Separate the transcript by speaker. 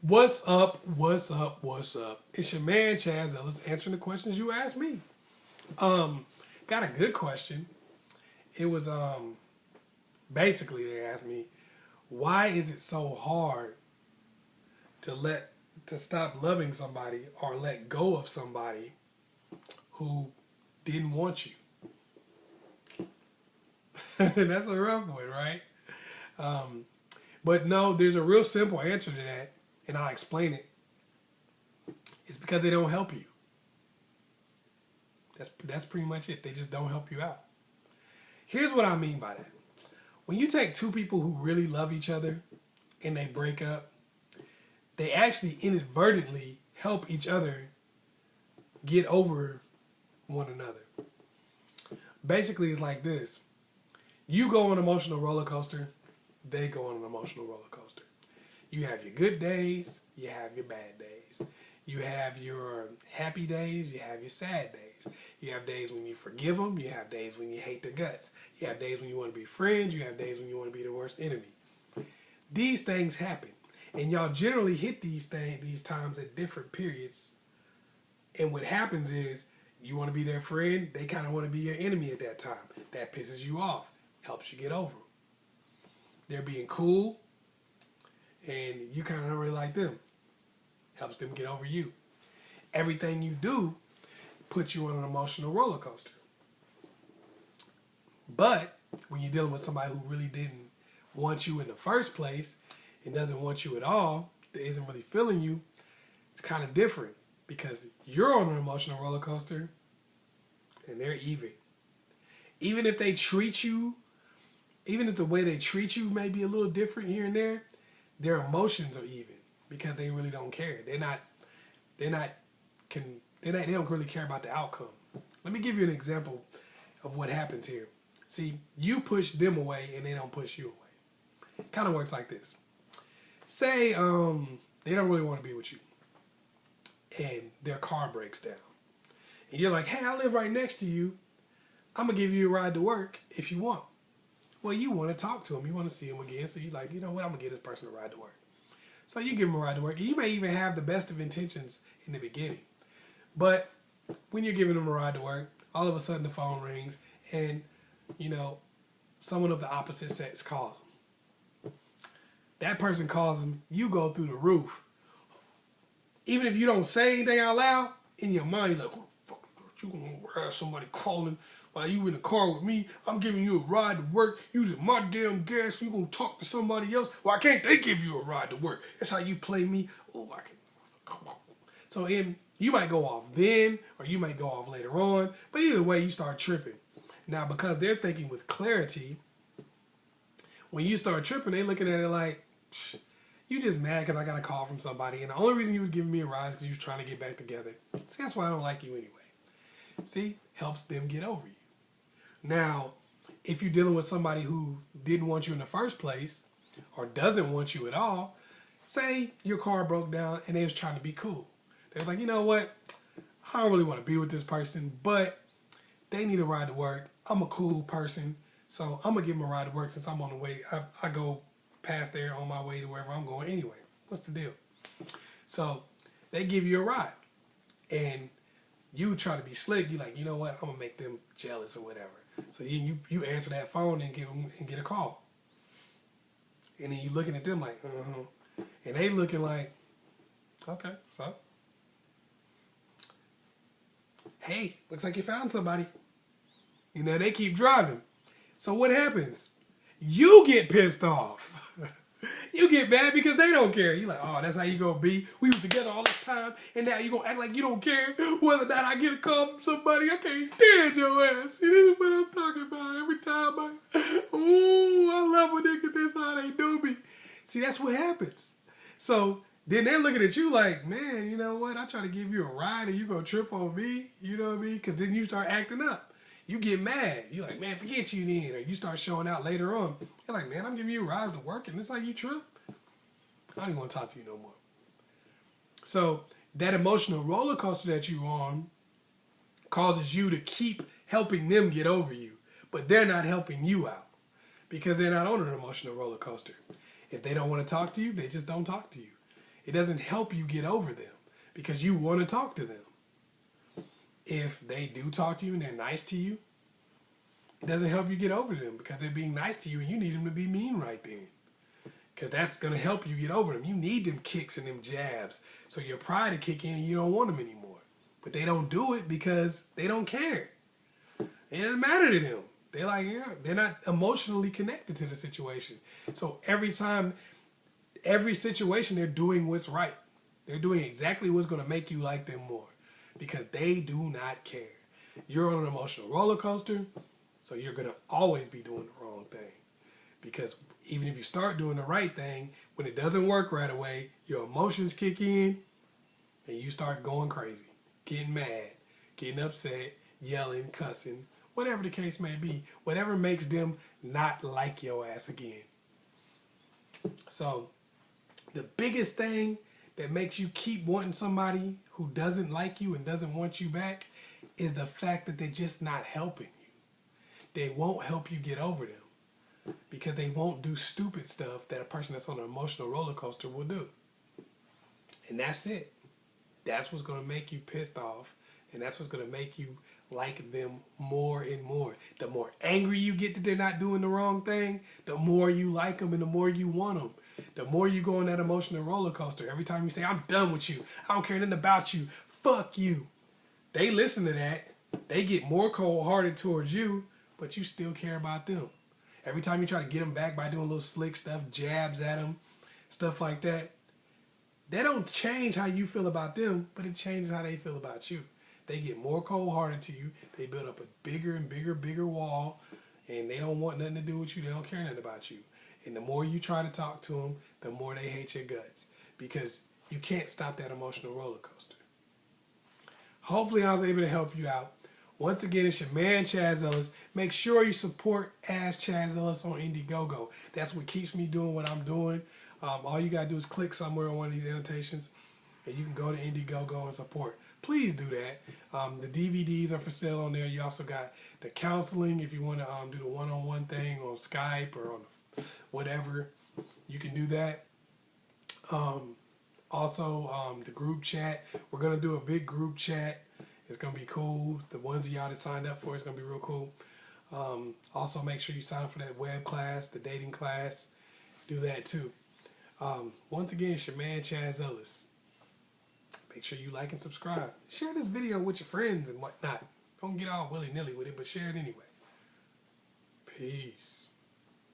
Speaker 1: What's up? What's up? What's up? It's your man Chaz Ellis answering the questions you asked me. Got a good question. It was basically they asked me, why is it so hard to stop loving somebody or let go of somebody who didn't want you? That's a rough one, right? But no, there's a real simple answer to that, and I'll explain it. It's because they don't help you. That's pretty much it. They just don't help you out. Here's what I mean by that. When you take two people who really love each other and they break up, they actually inadvertently help each other get over one another. Basically, it's like this. You go on an emotional roller coaster, they go on an emotional roller coaster. You have your good days, you have your bad days. You have your happy days, you have your sad days. You have days when you forgive them, you have days when you hate their guts. You have days when you want to be friends, you have days when you want to be the worst enemy. These things happen. And y'all generally hit these times at different periods. And what happens is, you want to be their friend, they kind of want to be your enemy at that time. That pisses you off, helps you get over them. They're being cool, and you kind of don't really like them. Helps them get over you. Everything you do puts you on an emotional roller coaster. But when you're dealing with somebody who really didn't want you in the first place and doesn't want you at all, that isn't really feeling you, it's kind of different because you're on an emotional roller coaster and they're even. Even if they treat you, even if the way they treat you may be a little different here and there, their emotions are even because they really don't care. They don't really care about the outcome. Let me give you an example of what happens here. See, you push them away and they don't push you away. It kind of works like this. Say they don't really want to be with you and their car breaks down. And you're like, hey, I live right next to you. I'm going to give you a ride to work if you want. Well, you want to talk to them. You want to see them again. So you're like, you know what? I'm going to give this person a ride to work. So you give them a ride to work. And you may even have the best of intentions in the beginning. But when you're giving them a ride to work, all of a sudden the phone rings and, someone of the opposite sex calls them. That person calls them. You go through the roof. Even if you don't say anything out loud, in your mind, you're like, what the fuck you going to have somebody calling while you in the car with me? I'm giving you a ride to work using my damn gas. You going to talk to somebody else? Why can't they give you a ride to work? That's how you play me. Oh, I can. So you might go off then, or you might go off later on. But either way, you start tripping. Now, because they're thinking with clarity, when you start tripping, they looking at it like, you just mad because I got a call from somebody. And the only reason you was giving me a ride is because you was trying to get back together. See, that's why I don't like you anyway. See, helps them get over you. Now, if you're dealing with somebody who didn't want you in the first place or doesn't want you at all, say your car broke down and they was trying to be cool. They was like, you know what? I don't really want to be with this person, but they need a ride to work. I'm a cool person, so I'm going to give them a ride to work since I'm on the way. I go past there on my way to wherever I'm going anyway. What's the deal? So they give you a ride. And you try to be slick. You're like, you know what? I'm going to make them jealous or whatever. So you answer that phone and get a call. And then you looking at them like, And they looking like, okay, so. Hey, looks like you found somebody. They keep driving. So what happens? You get pissed off. You get mad because they don't care. You're like, oh, that's how you gonna be. We was together all this time, and now you gonna act like you don't care whether or not I get a call from somebody. I can't stand your ass. See, this is what I'm talking about. Every time I love when they get this how they do me. See, that's what happens. So then they're looking at you like, man, you know what? I try to give you a ride and you gonna trip on me. You know what I mean? Because then you start acting up. You get mad. You're like, man, forget you then. Or you start showing out later on. You're like, man, I'm giving you rides to work and this how you trip? I don't even want to talk to you no more. So that emotional roller coaster that you're on causes you to keep helping them get over you. But they're not helping you out because they're not on an emotional roller coaster. If they don't want to talk to you, they just don't talk to you. It doesn't help you get over them because you want to talk to them. If they do talk to you and they're nice to you, it doesn't help you get over them because they're being nice to you and you need them to be mean right then. Because that's going to help you get over them. You need them kicks and them jabs so your pride will kick in and you don't want them anymore. But they don't do it because they don't care. It doesn't matter to them. They're like, yeah, they're not emotionally connected to the situation. So every situation, they're doing what's right. They're doing exactly what's going to make you like them more because they do not care. You're on an emotional roller coaster, so you're going to always be doing the wrong thing. Because even if you start doing the right thing, when it doesn't work right away, your emotions kick in and you start going crazy, getting mad, getting upset, yelling, cussing, whatever the case may be, whatever makes them not like your ass again. So the biggest thing that makes you keep wanting somebody who doesn't like you and doesn't want you back is the fact that they're just not helping you. They won't help you get over them because they won't do stupid stuff that a person that's on an emotional roller coaster will do. And that's it. That's what's going to make you pissed off, and that's what's going to make you like them more and more. The more angry you get that they're not doing the wrong thing, the more you like them and the more you want them. The more you go on that emotional roller coaster, every time you say, I'm done with you, I don't care nothing about you, fuck you. They listen to that, they get more cold-hearted towards you, but you still care about them. Every time you try to get them back by doing little slick stuff, jabs at them, stuff like that, they don't change how you feel about them, but it changes how they feel about you. They get more cold-hearted to you. They build up a bigger and bigger wall, and they don't want nothing to do with you. They don't care nothing about you. And the more you try to talk to them, the more they hate your guts because you can't stop that emotional roller coaster. Hopefully, I was able to help you out. Once again, it's your man, Chaz Ellis. Make sure you support Ask Chazzellis on Indiegogo. That's what keeps me doing what I'm doing. All you got to do is click somewhere on one of these annotations, and you can go to Indiegogo and support. Please do that. The DVDs are for sale on there. You also got the counseling if you want to do the one-on-one thing on Skype or on whatever. You can do that. Also, the group chat. We're going to do a big group chat. It's going to be cool. The ones of y'all that signed up for it's going to be real cool. Also, make sure you sign up for that web class, the dating class. Do that too. Once again, it's your man, Chaz Ellis. Make sure you like and subscribe. Share this video with your friends and whatnot. Don't get all willy-nilly with it, but share it anyway. Peace.